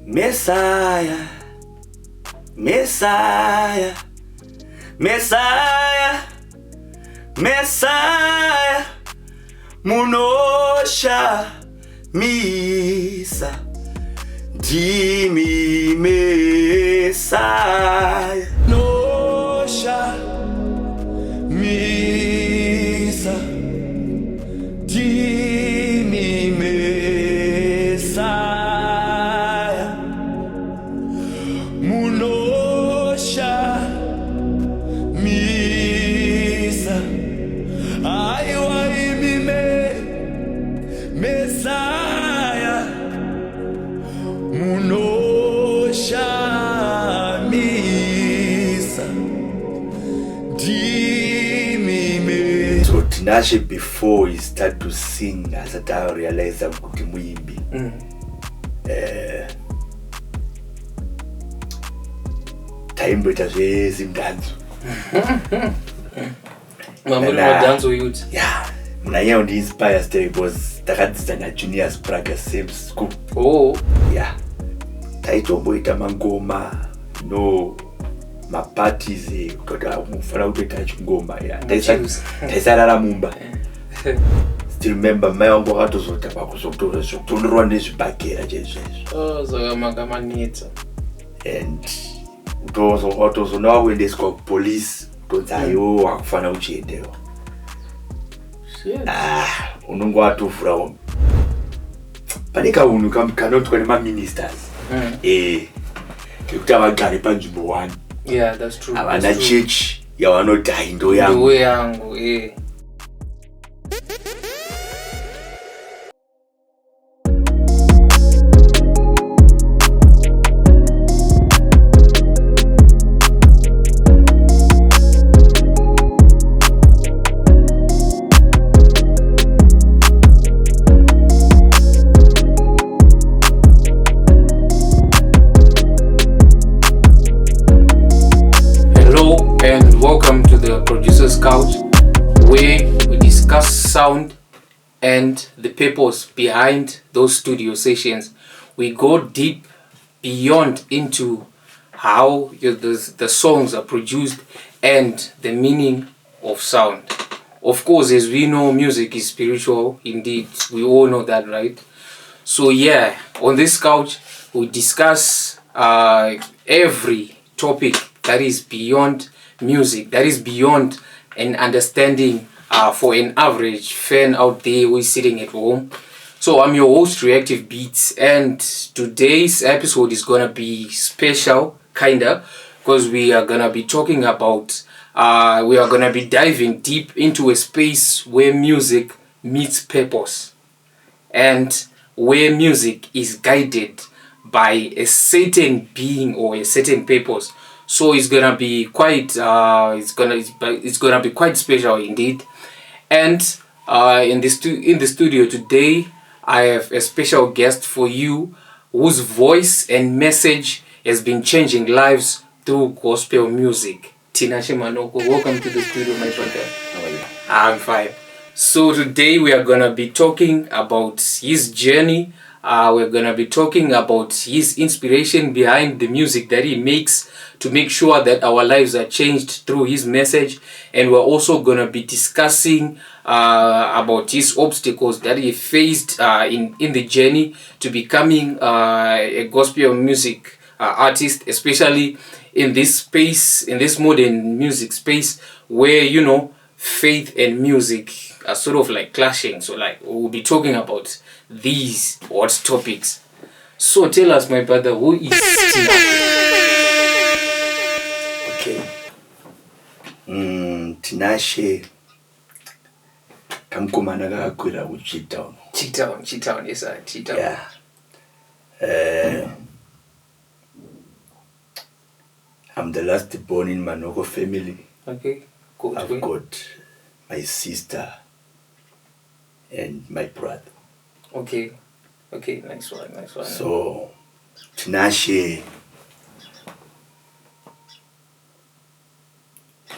Messiah, Messiah, Messiah, Messiah, Munosha, Misa, Dimi Messiah, Nosha, Misa, Dimi Messiah, Munosha, Misa, Aiwa imime, Messiah, Munosha, Misa, Dimi. So Tinashe, before he start to sing, as I realized I'm kuti muimbi. Taimbeta zvese mdanzo. Mamuri mdanzo youth. Yeah. Munanya undi inspire stay because takadzidza na juniors Prague same school. Oh. Yeah. Taitomboita mangoma no maparties kutoka mufana kutoita chingoma. Yeah. Taisarara mumba. Still remember my wangu wakatozota pakuzokutora zvokutondorwa nezvibhakera chaizvo. Oh, zvakamaka nitsa. And utozona wakuendeswa kupolice kutonzi ayo wakufana uchiendewa. Unongo watovhura pane kaunhu kanotwa nemaministers kekuti avagare panzvimbo 1. Yeah, that's true. Havana chechi yavanoti hai ndo yangu. Welcome to the Producer's Couch, where we discuss sound and the purpose behind those studio sessions. We go deep beyond into how the songs are produced and the meaning of sound. Of course, as we know, music is spiritual indeed. We all know that, right? So yeah, on this couch, we discuss every topic that is beyond music, that is beyond an understanding for an average fan out there who is sitting at home. So I'm your host, Reactive Beats, and today's episode is gonna be special, kinda, because we are gonna be talking about we are gonna be diving deep into a space where music meets purpose and where music is guided by a certain being or a certain purpose. So it's gonna be quite it's gonna be quite special indeed. And in the studio today, I have a special guest for you whose voice and message has been changing lives through gospel music. Tinashe Manoko, welcome to the studio, my brother. How are you? I'm fine. So today we are gonna be talking about his journey. We're gonna be talking about his inspiration behind the music that he makes to make sure that our lives are changed through his message, and we're also gonna be discussing about his obstacles that he faced in the journey to becoming a gospel music artist, especially in this space, in this modern music space where, you know, faith and music are sort of like clashing. So like we'll be talking about these hot topics. So tell us, my brother, who is Tinashe? Okay. Tinashe kamkomana kakakwira kuCheetown. Cheetown, yes sir, Cheetown. Yeah. I'm the last born in Manoko family. Okay, cool. I've got my sister and my brother. Okay, nice one. So, Tinashe,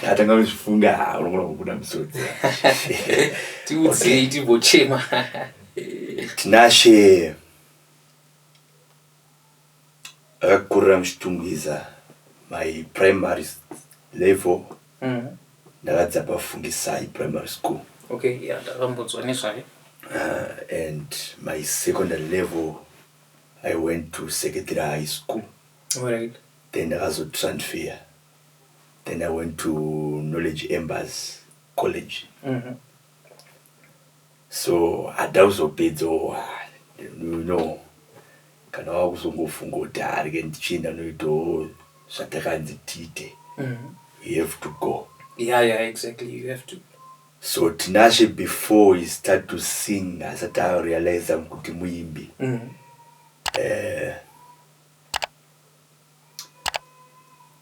atanga kufunga unoona kubuda msodzi. Tiudze tibochema. Tinashe akakurira muchitungwiza my primary level ndakadzapa fungisai primary school. Okay, yeah, ndakambodzwa nezvayo. And my secondary level I went to secondary high school. Alright. Then I was transfer. Then I went to Knowledge Embers College. So adauzopedzo kana wakuzongofunga kuti arike ndichienda noito zvatakanzi tiite. You have to go. Yeah, exactly, you have to. So Tinashe, before he start to sing, asati realize kuti muimbi.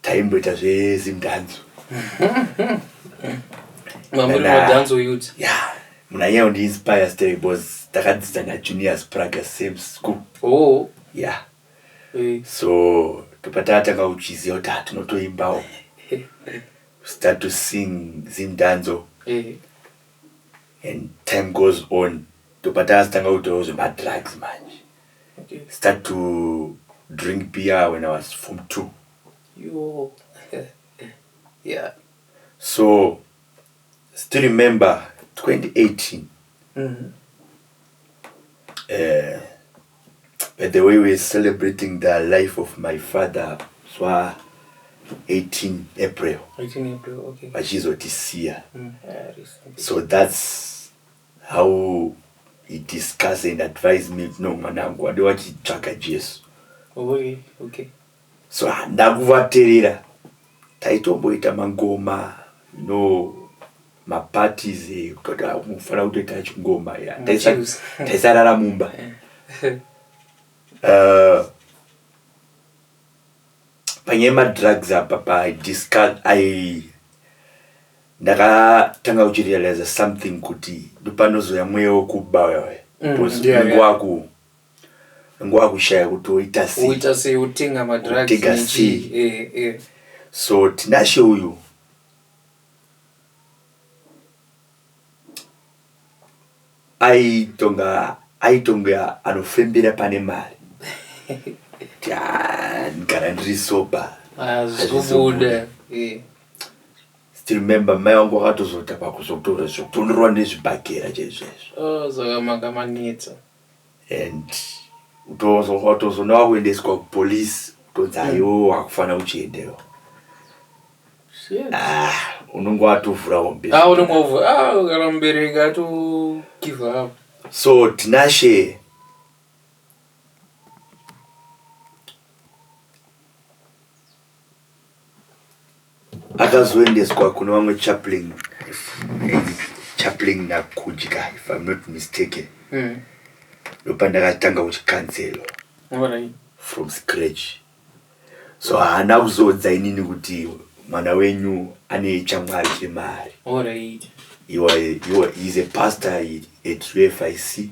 Taimboita zvezimdanzo. Mamuri danzo youth. Yeah. Munanya undi inspire story because takadzidza na juniors Praga same school. Oh. Yeah. So topatata uchiziva kuti tinotoimbawo. Start to sing zimdanzo. And time goes on. Topatata stanga utozo ma drugs manje. Okay. Start to drink beer when I was Form 2. Yo. Yeah. So still remember 2018. By the way, we're celebrating the life of my father. So 18 April. 18 April, okay. Which is what is here. So So that's how he discussed and advised me, no manangu, I don't want to track a Jesus. okay. So ndakuvaterera taitomboita mangoma maparties kuti mufana kutoita chingoma taisarara mumba. Panyema drugs apa ndakatanga kuchirealize something kuti ndopanozoya mweya wekuba wewe ngwakushaya kuti oita sei utenga madrugs. So Tinashe uyu aitonga anofembera pane mari. Ndikara ndiri soba. Still remember mai wangu akatozota pakuzotora zvokutonderwa nezvibhakera chaizvozvo. Saka makamanetsa. And utozona wakuendeswa kupolisi utonzi aiwo wakufana uchiendewo. Unonge watovhurawo mberi. Kana mubereki ato give up. So Tinashe akazoendeswa kuna vamwe chaplain nakudya, if I'm not mistaken. Ndopa ndakatanga kuchikanselo from scratch. So haana kuzodza inini kuti mwana wenyu ane chamwari chemari. He's a pastor at UFIC.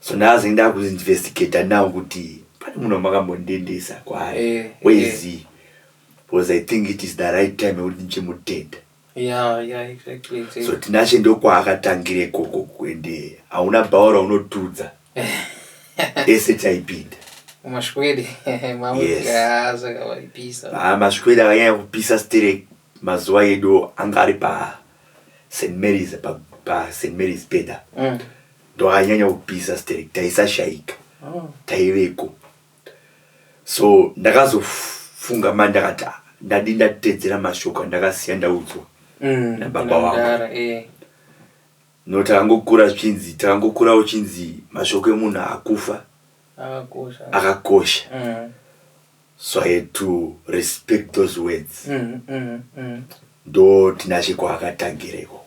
So nazi ndakuinvestigate now kuti pane munhu makambondendesa kwaari. Where is he? Because I think it is the right time kuti ndichimutenda. Yeah, exactly. So Tinashe ndokwaakatangire koko kuende hauna bhaura unotudza. Ese taipinda. Mashwede saka waipisa. Mashwede akanyanya kupisa stere mazuva edu anga ari pa St. Mary's Peda. Ndo akanyanya kupisa stere taisashaika. Taiveko. So ndakazofunga mandakati ndadi ndatedzera mashoko ndakasiya ndaudzwa nababa wangu. Takangokurawo chinzi mashoko emunhu akufa akakosha. So I had to respect those words. Ndo Tinashe kwaakatangireko.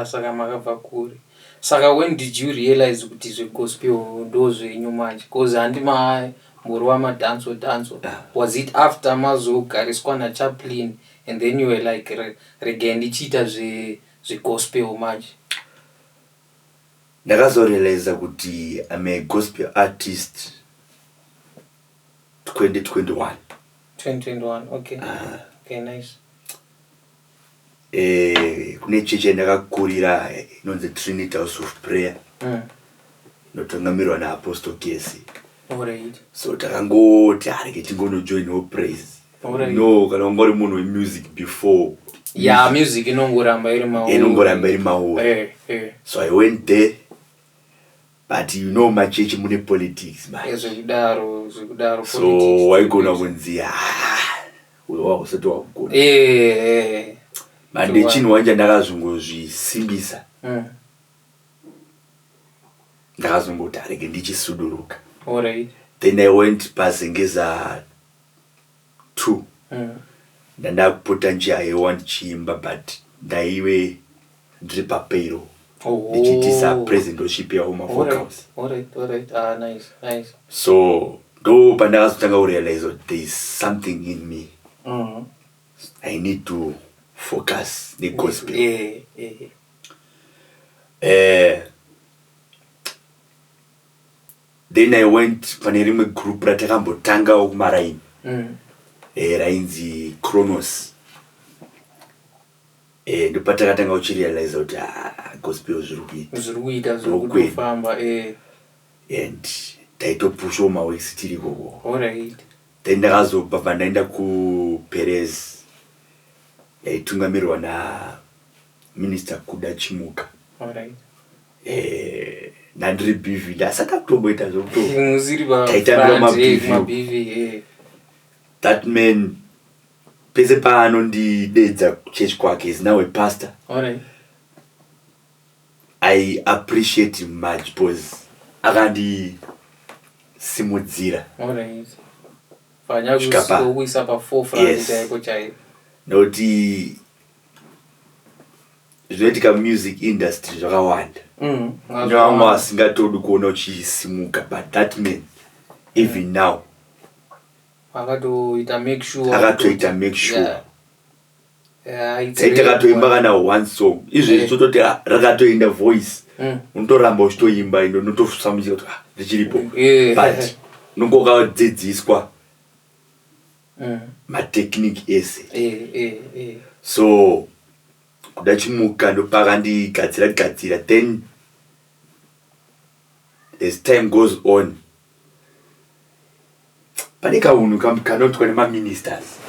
Saka makabva kuri. Saka when did you realize kuti zvegospel ndozvenyu manje? Because handima muri wamadanzo. Was it after mazogariswa nachaplain and then you were like rega ndichiita zvegospel manje? Ndakazorealize kuti I'm a gospel artist 2021. 2021, okay. Okay, nice. Kune cheche ndakakurira inonzi Trinity House of Prayer. Notungamirwa na Apostle Kesi. Alright. So takangoti areke tingonojoin no praise. Alright. No, kana ungori munhu wemusic before. Yeah, music inongoramba iri mauri. So I went there. But you know my church mune politics man. Zvekudaro so waigona kunzi usati wakugona. Mande chinhu wanja ndakazongozvisimbisa. Ndakazongoti areke ndichisuduruka. Alright. Then I went pasengeza 2. Ndakupota njia I chimba but ndaiwe ndiri papero. Ndichitisa presidentship ya Home Focus. Alright. Nice. So do pandakazotanga kurealize that there is something in me. I need to focus the gospel. Then I went pane rimwe group ratakambotanga kumaraini. Rainzi Chronos. Ndopatakatanga uchirealize kuti gospel zvirikuita zvirikutofamba. And taitopusha maweeks tiri koko. Alright. Then ndakazobva pandaenda kuPerez yaitungamirirwa naMinister Kuda Chimuka. Alright. Nandiri BV ndasati kutomboita zvokutaitambira maBV. That man pese paanondidedza church kwake is now a pastor. Alright. I appreciate him much because akandisimudzira. Alright. Fanya kuisa pa forefront chaiko chai. Noti zvinoitika music industry zvakawanda. Vamwe vasingatodi kuona uchisimuka but that man even now akatoita make sure. Takatoimba kana one song. Izvi tototi rakatoenda voice. Unotoramba uchitoimba ndo unotosamudzira kuti ndichiripo. But nongokadzidziswa matechnique ese. So Kuda Chimuka ndopakandigadzira then as time goes on pane kaunhu kanotwa nemaministers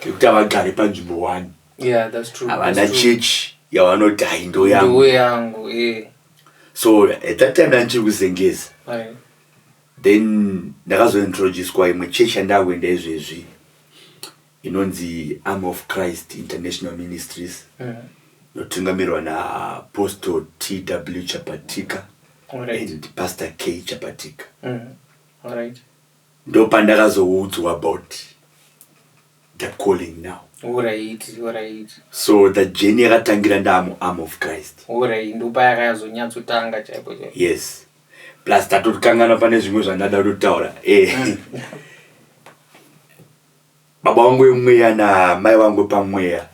kekuti avagare panzvimbo 1. Yeah, that's true. Havana church yavanoti hai ndo yangu. So at that time ndandichiri kuzengeza. Then ndakazointroducedwa imwe church yandakuenda izvezvi inonzi Arm of Christ International Ministries. Yotungamirirwa naApostle T.W. Chapatika and Pastor K. Chapatika. Alright. Ndo pandakazoudzwa about the calling now. Alright. So the journey yakatangira ndamu Arm of Christ. Alright. Ndo payakazonyatsotanga chaipo. Yes. Plus tatotokangana pane zvimwe zvandada kutaura. Baba wangu wemweya namai wangu pamweya.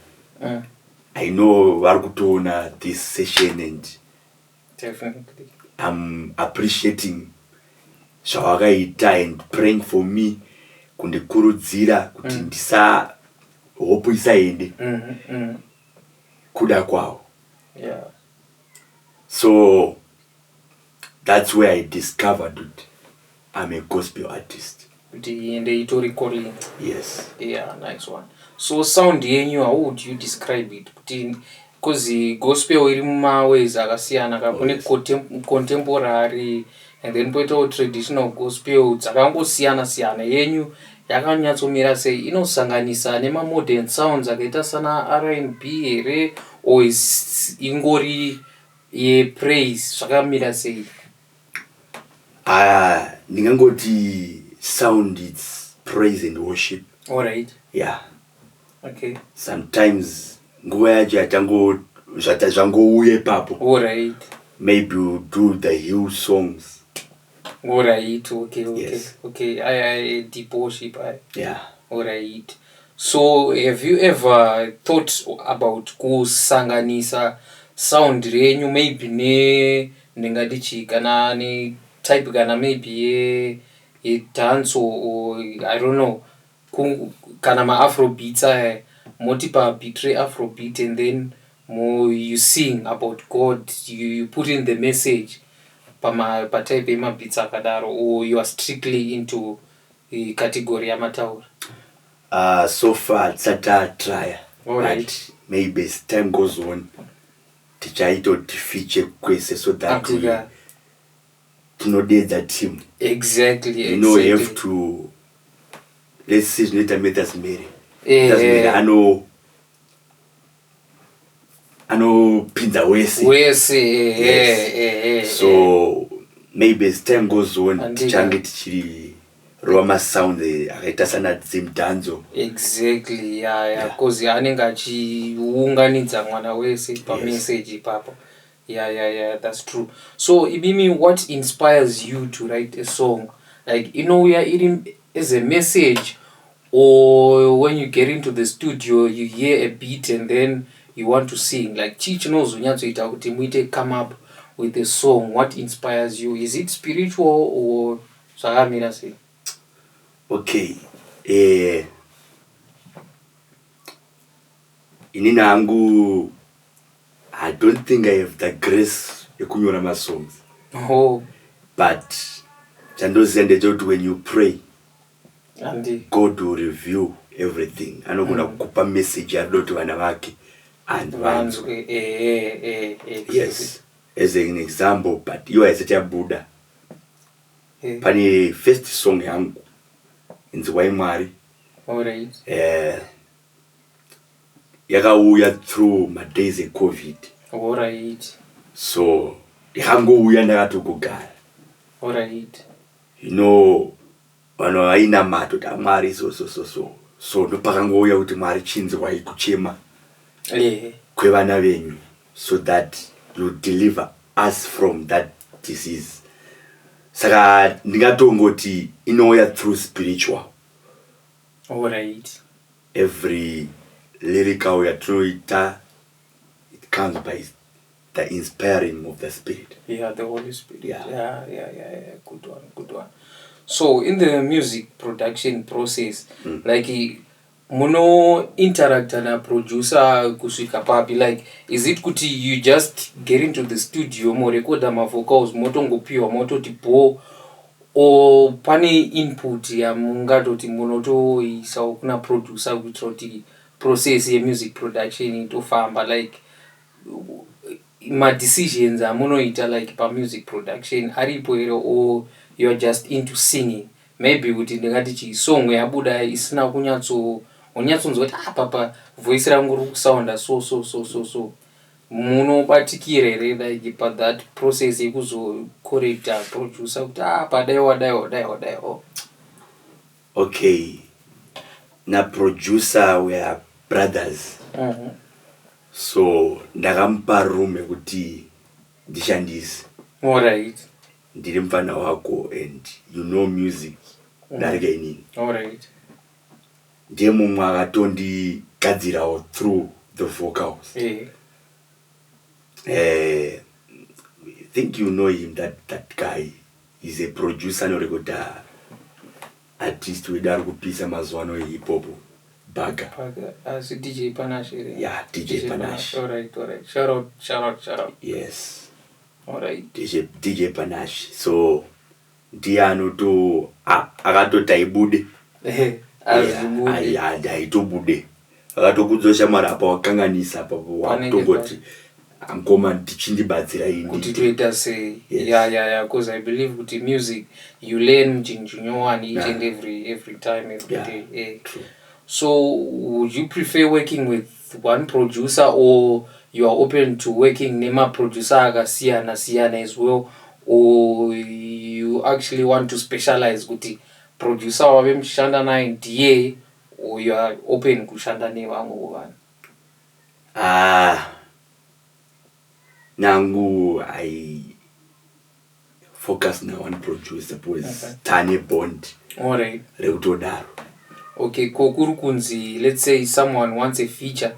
I know vari kutoona this session and definitely I'm appreciating zvawakaita and praying for me kundikurudzira kuti hope isaende kuda kwavo. Yeah. So that's where I discovered it. I'm a gospel artist. Calling. Yes. Yeah, nice one. So sound yenyu, how would you describe it? Because gospel iri mumaways akasiyana kune contemporary and then poitawo traditional gospel dzakangosiyana yenyu yakanyatsomira sei, inosanganisa nemamodern sounds akaita sana R&B here or ingori yepraise zvakamira sei? Ndingangoti sound it's praise and worship. Alright. Yeah. Okay. Sometimes nguva yacho zvangouye papo. Alright. Maybe we'll do the hill songs. Alright. Okay. Yes. Okay. I deep worship. Yeah. Alright. So have you ever thought about kusanganisa sound renyu maybe ndingadichi kana ni type kana maybe a dance or I don't know kana ma afrobeats multiple betray afrobeat and then more you sing about God, you put in the message pa type yemabits akadaro, or you are strictly into the category yamataura? So far try. All right. But maybe as time goes on tichaito feature kwese so that to know that team. Exactly. You know, you have to, let's see, later meters Mary. I know Pinda Wesi. So maybe as time goes on, Tichangit Roma sound akaitasana dzimdanzo. Exactly, yeah. Because anenga chiunganidza mwana wese pa message papo. Yeah, that's true. So Ibimi, what inspires you to write a song? Like, we are eating as a message, or when you get into the studio you hear a beat and then you want to sing. Like Chich knows unyatsoita kuti muite come up with a song. What inspires you? Is it spiritual or zvakamira sei? Okay. Inini hangu, I don't think I have the grace yekunyora my songs. Oh. But chandozende when you pray, Andi. God will reveal everything. Anogona kukupa message ya doto wanawake and vanzo. Yes. As an example, but you are such a Buddha. Pani first song yangu inziwa imwari. Alright. Yakauya through my days of COVID. Alright. So yakangouya ndakatogara. Alright. You know, vano haina mato tamari so ndopakangouya kuti Mwari chinzwa kuchema kwevana venyu, so that you deliver us from that disease. Saka ndingatongoti inouya through spiritual. Alright. Every lyrical we are through it comes by the inspiring of the Spirit. Yeah, the Holy Spirit. Yeah. Good one. So in the music production process, like mono interact na producer kuswika papi, like is it kuti you just get into the studio mo recorda ma vocals moto ngopiwa moto tipo, or pane input ya mungatoti monoto isa kuna producer kutroti process ya music production into famba, like my decisions are monoita like pa music production aripo ero, or you're just into singing? Maybe kuti ndingati song yabuda isina kunyatsonzwa kuti papa voice rangu riri kusounda so munobatikira like pa that process yekuzo correct producer kuti padaiwa. Okay, na producer we are brothers. So ndakampa room yekuti ndishandise. Alright. Ndiri mfana wako and you know music darika inini. Alright. Ndiye mumwe akatondigadzirawo through the vocals. I think you know him, that guy is a producer norekoda artist wedari kupisa mazuano hip hop Baga. As DJ Tinashe. Yeah, DJ Tinashe. Alright. Shout out. Yes. Alright. DJ Tinashe. So Diano to akatota ibude. Aitobude. Akatokudzosha marapa wakanganisa papo watongoti angoma tichindibatsira ini. Kuti toita say yeah, because I believe with music you learn one each and every time, every day. True. So would you prefer working with one producer, or you are open to working nema producer agasiana as well, or you actually want to specialize kuti producer wabe mshanda na ndiye, or you are open kushanda ne vangu vana? Nangu I focus na one producer because Tane Bond. Alright. Reutodaro. Okay, kokurukunzi, let's say someone wants a feature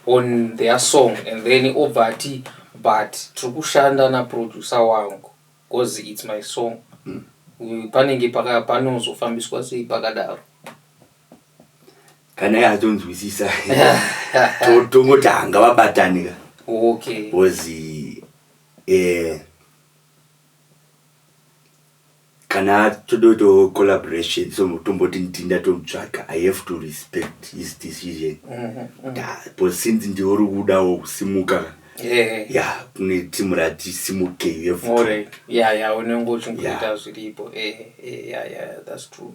on their song and then ovati, but trukushanda na producer wangu because it's my song. Panenge paka panozo fambiswa sei pakadaro. Kana yatonzwisisa. Tongotanga vabatanika. Okay. Because kana todo collaboration so mutomboti ndinda tomtsvaka I have to respect his decision. But since ndiori kudawo kusimuka yeah kune timu rati simuke you have to yeah unengochikuita zviripo yeah that's true.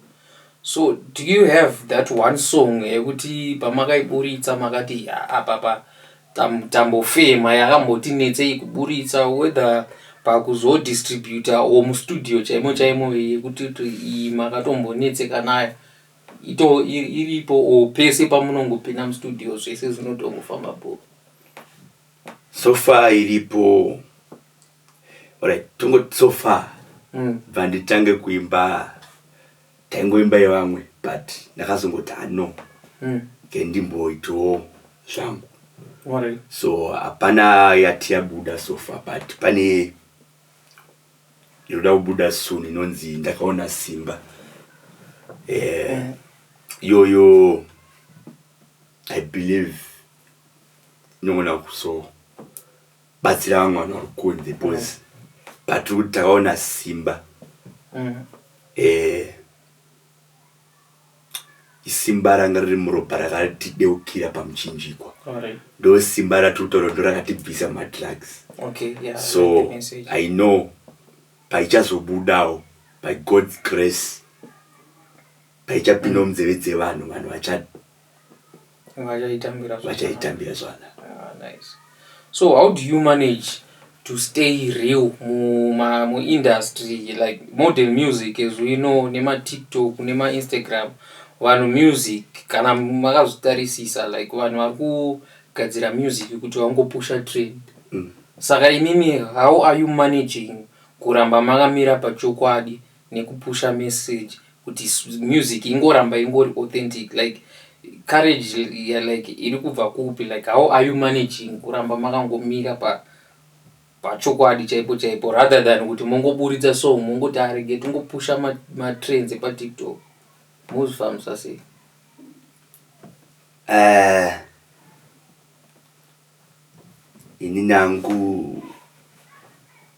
So do you have that one song yekuti pamakaiburitsa makati apapa tambofema yakambotinetsei kuburitsa whether pakuzodistributa or mustudio chaimo yekuti makatombonetseka nayo iripo pese pamunongopinda mustudio zvese zvinotongofambapo? So far iripo alright tongoti so far vanditange kuimba taingoimba yevamwe but ndakazongoti no ngendimboitawo zvangu. So hapana yati yabuda so far but pane inoda kubuda soon inonzi ndakaona simba yoyo I believe inogona kuso batsira vamwe vanhu vari kunze because but kuti takaona simba isimba ranga riri muropa rakatideukira pamuchinjikwa ndo simba ratutaura ndo rakatibvisa madrugs. So I know paichazobudawo by God's grace paichapinda munzeve dzevanhu vanhu vachaitambira zvana. Nice. So how do you manage to stay real mu industry like modern music as we know, nema TikTok nema Instagram vanhu music kana makazvitarisisa like vanhu vari kugadzira music kuti vangopusha trend. Saka imimi how are you managing kuramba makamira pachokwadi nekupusha message kuti music ingoramba ingori authentic like courage like iri kubva kupi like how are you managing kuramba makangomira pachokwadi chaipo rather than kuti mongoburitsa song mongoti arege tongopusha matrends pa TikTok muzvifamisa sei? Ini nangu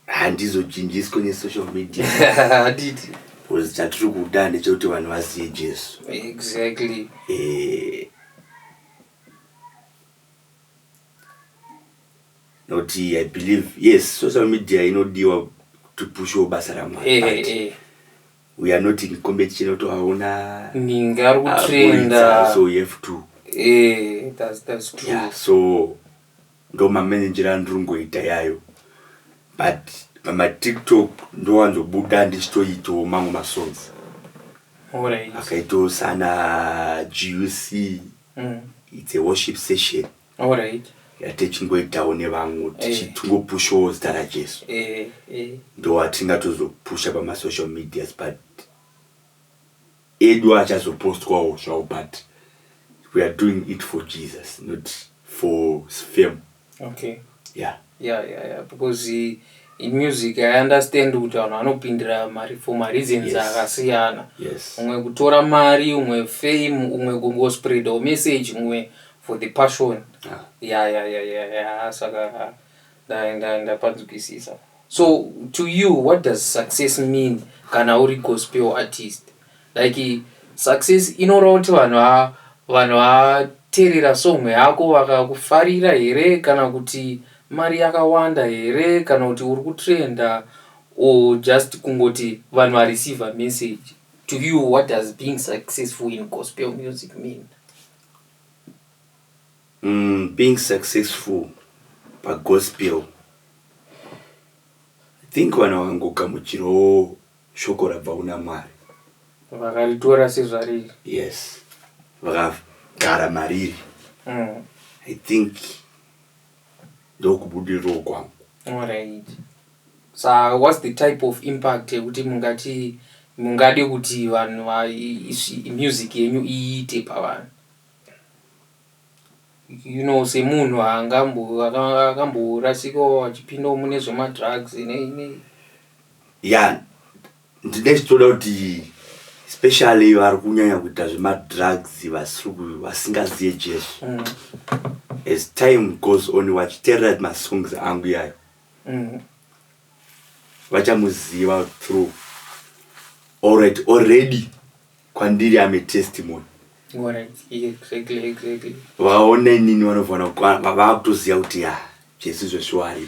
handizochinjiswa nesocial media haditi because chatiri kuda ndechekuti vanhu vaziye Jesu. Exactly. Noti I believe yes social media inodiwa to push basa ramwari. We are not in competition to hauna ningaru trenda so you have to that's true. Yeah, so ndo manager andrungoita yayo but mama TikTok ndo wanzobuda ndichitoito mangu ma songs. Alright. Akaito sana GUC. It's a worship session. Alright. Yatechingoitawo nevamwe tichitungopushawo zita raJesu. Ndo watingatozopusha pama social medias but edu achazopostwawo zvawo but we are doing it for Jesus not for fame. Okay. Yeah because in music I understand kuti vanhu vanopindira mari for reasons akasiyana. Umwe kutora mari, umwe fame, umwe kungospread a message, umwe for the passion. Saka ndapanzukisisa. So to you what does success mean kana uri gospel artist? Like success inoreva kuti vanhu vaterera song yako vakakufarira here kana kuti mari yakawanda here kana kuti uri kutrenda or just kungoti vanhu receive a message? To you what does being successful in gospel music mean? Being successful pa gospel I think vanhu vangogamuchirawo shoko rabva kuna Mwari vakaritora sezvariri. Yes vakagara mariri. I think ndokubudiriro kwangu. Alright. So what's the type of impact yekuti mungade kuti vanhu music yenyu iite pavanhu? You know semunhu akamborasikawo achipinda mune zvemadrugs nei. Yeah ndinechitoda kuti especially vari kunyanya kuita zvemadrugs vasingaziye Jesu. As time goes on vachiteerera masongs angu yayo vachamuziva through alright, already kwandiri ame testimony. Alright, exactly. Vaona nini vanofana vakutoziva kuti Jesu zveshuari.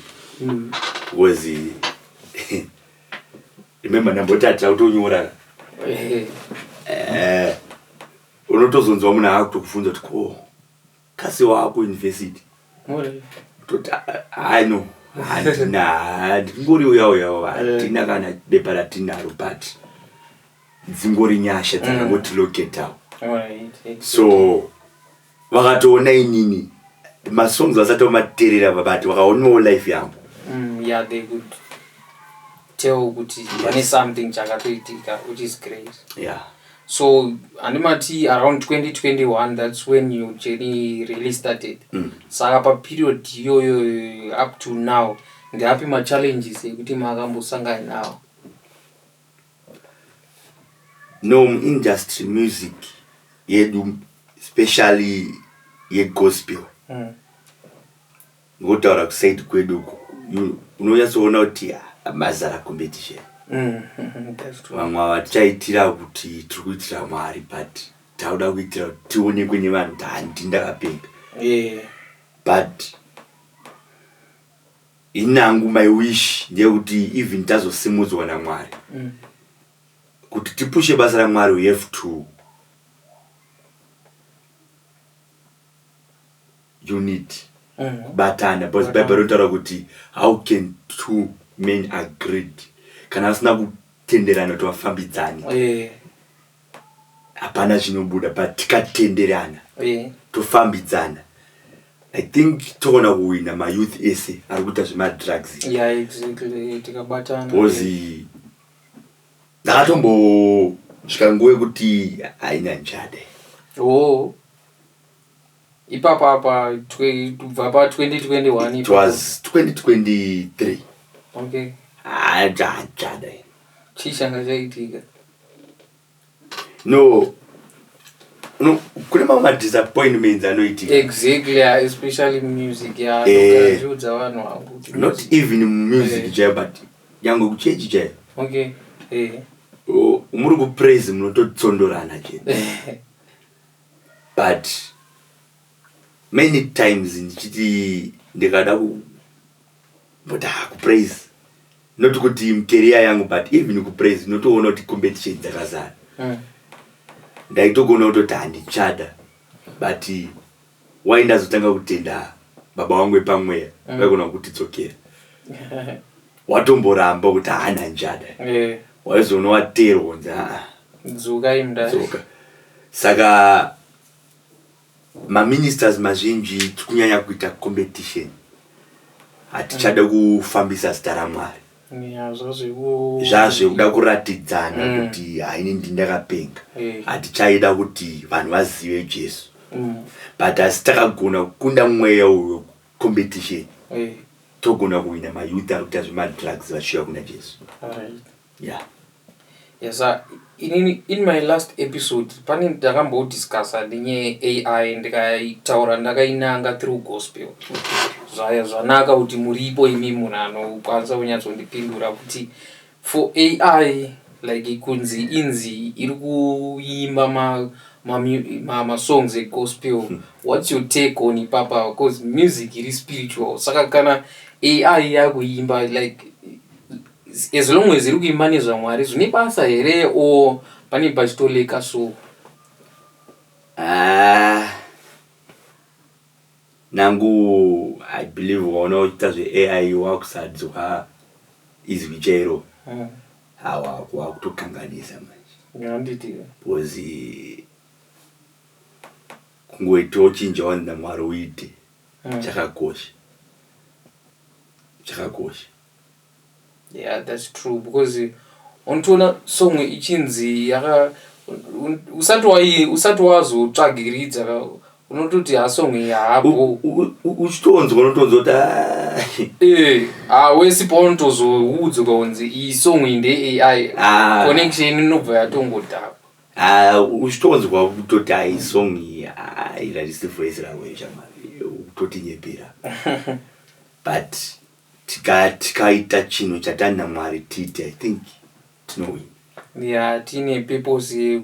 Was remember ndambotati autonyora unotozonzwa munhu akutokufunza kuti ko kasi wako university toti no ndingori uyawo hatina kana bepa ratinaro but dzingori nyasha dzakangotiloketawo. So vakatoona inini masongs vasati vamateerera vabati vakaonawo life yangu. Yeah, they could tell kuti pane something chakatoitika, which is great. Yeah. So animati around 2021, that's when your journey really started. Saka pa period yo up to now, ndeapi ma challenges ekuti makambosangana nawo? No, industry music yedu especially ye gospel. Ngotaura kusaidi kwedu unonyatsoona kuti mazara competition. That's true. Vamwe vatichaitira kuti tiri kuitira Mwari but tauda kuitira kuti tionekwe nevanhu kuti handi ndakapenga. But inangu my wish ndeyekuti even tazosimudzwa naMwari kuti tipushe basa raMwari we have to unity. Batana because Bible rotaura kuti how can two men agreed kana asina kutenderana kuti vafambidzane. Hapana chinobuda but tikatenderana tofambidzana. I think toona kuwina ma youth ese ari kuita zvema drugs. Yeah, exactly. Tikabatana. Because ndakatombo zvikangowe kuti haina njade. Ipapa kubva pa 2021. It was 2023. Okay. Njada. Chishanga chaitika. No, kune mamwe disappointments anoitika. Exactly, especially music. Yeah, not even music jaya but yango kuchechi jaya. Okay. Muri kupraise munototsondorana chete. But many times ndichiti ndikada kupraise not kuti career yangu but even kupraise notoona kuti competition dzakazara. Ndaitogona kutoti handichada but why ndazotanga kutenda baba wangu epamweya vaikona kutidzokera. Watomboramba kuti hana njada. Waizoona wateerwa kunzi dzuka imda. Saka maministers mazhinji tikunyanya kuita competition. Hatichada kufambisa zita raMwari. Zvazve kuratidzana kuti haini ndindakapenga. Hatichaida kuti vanhu vazive Jesu. But asi takagona kukunda mweya uyo competition. Togona kuwina ma youth ari kuita zvema drugs vasvika kuna Jesu. Yeah. Yes, in my last episode, pani ndakambo discussa ndinye AI ndikaitaura ndakainanga through gospel. Zvaya zvanaka kuti muripo imi munhu anokwanisa kunyatsondipindura kuti for AI like ikunzi inzi iri kuimba ma songs e gospel. What's your take on ipapa? Because music is spiritual. Saka kana AI yakuimba like as long as iri kuimba nezvaMwari zvine basa here or pane pachitoleka so? Nangu I believe unoita zve-AI wakusadzwa izwi chero. Wakutokanganisa manje. Because kungoita uchinjawo naMwari uite chakakosha. Yeah, that's true because unotoona song ichinzi usati wazotsvagiridza unototi hasong hapo uchitonzwa unotonzwa kuti wesi paunotozoudza kunzi iyi song nde-AI connection inobva yatongodhakwa. Uchitonzwa kutoti ai song iyi airatidzi voice rawe chamari utotinyepera. But tikaita chinhu chatani naMwari titi I think tinowina. Yeah, tine purpose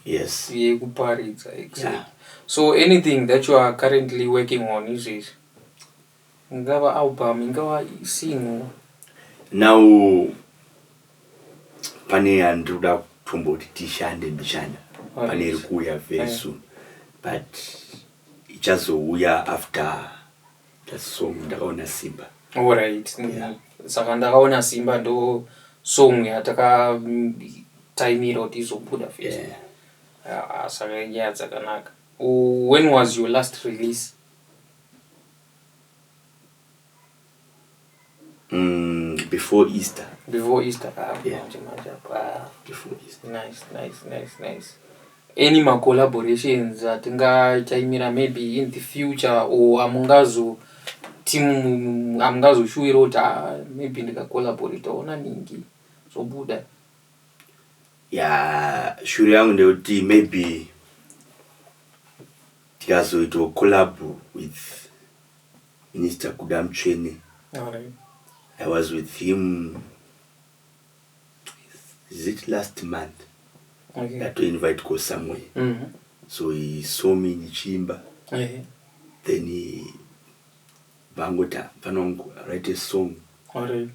yes yekuparidza exactly. So anything that you are currently working on is it? Ingava album, ingava single. Now pane andikuda kutomboti tishande mbishana pane iri kuuya very soon but ichazouya after the song ndakaona simba. Alright. Saka ndakaona simba ndo song yataka taimira kuti izobuda first. Saka nyaya dzakanaka. When was your last release? Before Easter. Before Easter. Before Easter. Nice. Any more collaborations that taimira maybe in the future or amungazo team amungazo shuirota maybe ndika collaborate ona ningi so buda. Yeah, shuri yangu ndeuti maybe tikazoita collab with Minister Kudamchene. Alright. I was with him, is it last month? Okay. That to invite go somewhere. So he saw me in Chimba. Then he bangota panongo write a song. Alright.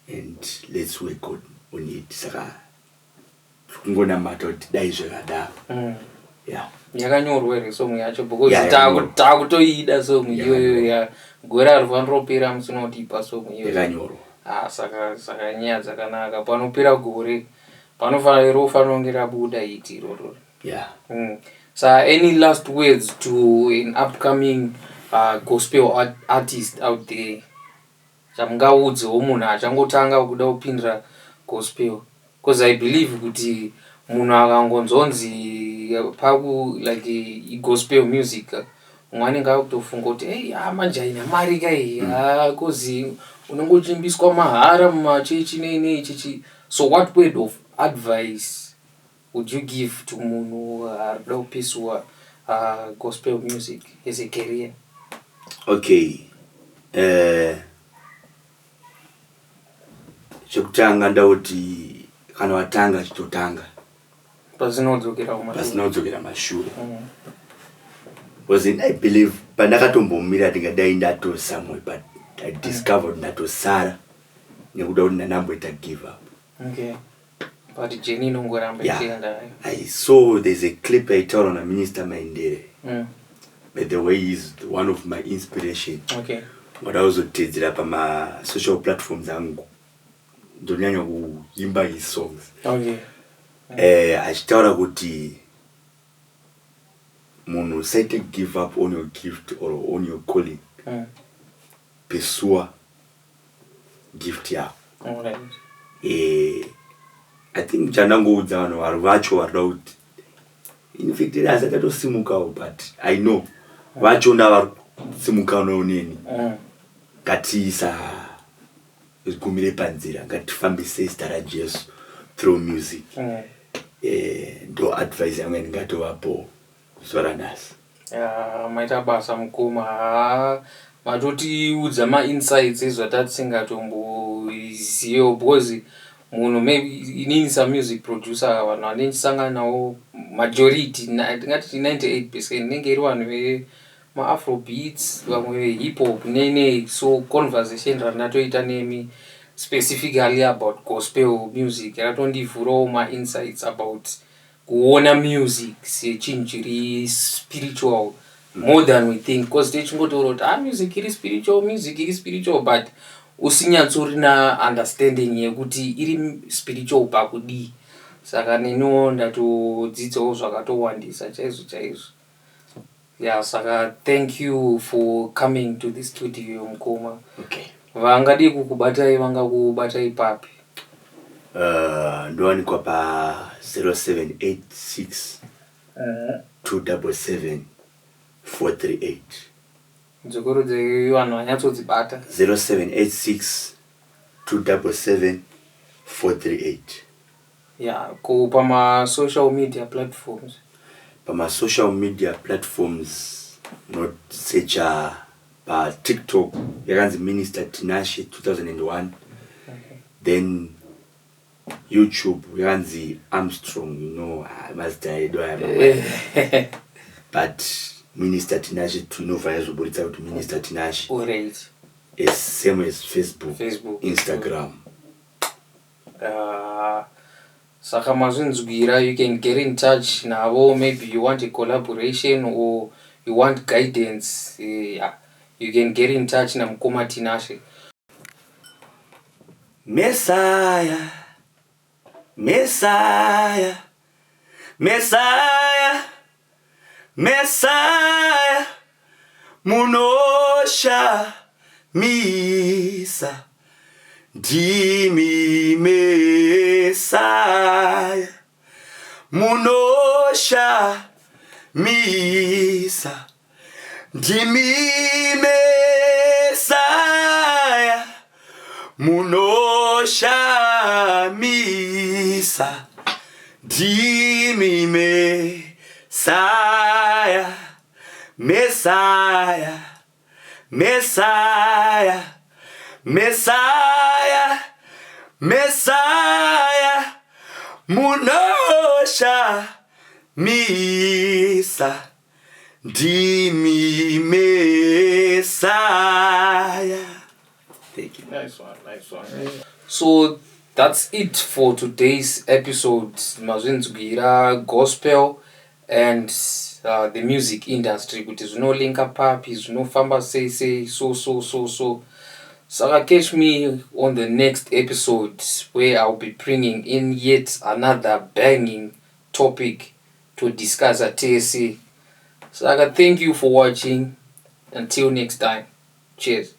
And let's work on it. Saka ngona matot daizvekada. Yeah. Yakanyorwa ere song yacho because takutoida song iyoyo ya gora rwanropera musinotipa song iyoyo. Yakanyorwa. Saka nyaya dzakanaka panopera gore panofanira buda iti roro. Yeah. So any last words to an upcoming gospel artist out there? Chamungaudzawo munhu achangotanga kuda kupindira gospel because I believe kuti munhu akangonzonzi paku like gospel music umwe ngakutofunga kuti hey manje ina mari kai kozi unongochimbiswa mahara mumachechi nei chichi. So what word of advice would you give to munhu arida kupeswa gospel music as a career? Okay. Chekutanga ndauti kana watanga chitotanga pasinodzokera mashure. Because I believe pandakatombomira ndingadai ndato somewhere but I discovered ndatosara nekuda kuti ndanamboita give up. Okay. But Jenny nongoramba ichienda. I saw there's a clip I told on a Minister Maindere. By the way, he's one of my inspiration. Okay. But I also did it up on my social platforms and ndonyanya kuimba his songs. Okay. Achitaura kuti munhu usaite give up on your gift or on your calling. Pursue gift yako. Alright. I think chandangoudza vanhu vari vacho varida kuti in fact asatosimukawo but I know vacho ndavari kusimukawo neni ngatiisa gumire panzira ngatifambise zita raJesu through music. Ndo advice yangu ndingatovapo zuva nhasi. Maita basa mukoma matotiudza ma-insights ezvatatisingatombzivo because munhu maybe inini music producer vanhu vanendisangana nawo majority tingati 98% inenge iri vanhu vema-afrobeats vamwe vehip hop nene. So conversation randatoita nemi specifically about gospel music ratondivhurawo ma-insights about kuona music sechinhu chiri spiritual more than we think because techingotaura kuti music iri spiritual but usinyatsorina understanding yekuti iri spiritual pakudii. Saka neniwo ndatodzidzawo zvakatowandisa chaizvo. Yeah, saka thank you for coming to the studio mukoma. Okay. Vangadi kukubatai vangakubatai papi? Ndowanikwa pa 0786 277 438. Dzokoro dze vanhu vanyatsodzibata 0786 277 438. Yeah, ko pama social media platforms. Pama social media platforms not search pa TikTok yakanzi Minister Tinashe 2001. Then YouTube yanzi Armstrong, you know, I must die do I but Minister Tinashe tunofana zvoburitsa kuti Minister Tinashe. Alright. Is same as Facebook. Instagram. Saka mazvinzwira, you can get in touch navo. Maybe you want a collaboration or you want guidance. You can get in touch na mkoma Tinashe. Messiah, Messiah, Messiah, Messiah, munosha misa, dimi Messiah, munosha misa, dimi Messiah, munosha misa, dimi Messiah, Messiah, Messiah, Messiah, Messiah, munosha misa, dimi Messiah. Thank you. Nice one. So that's it for today's episode. Mazvinzwira gospel and the music industry. Kuti zvino link up, zvinofamba say so. So catch me on the next episode where I'll be bringing in yet another banging topic to discuss at TSC. So thank you for watching. Until next time. Cheers.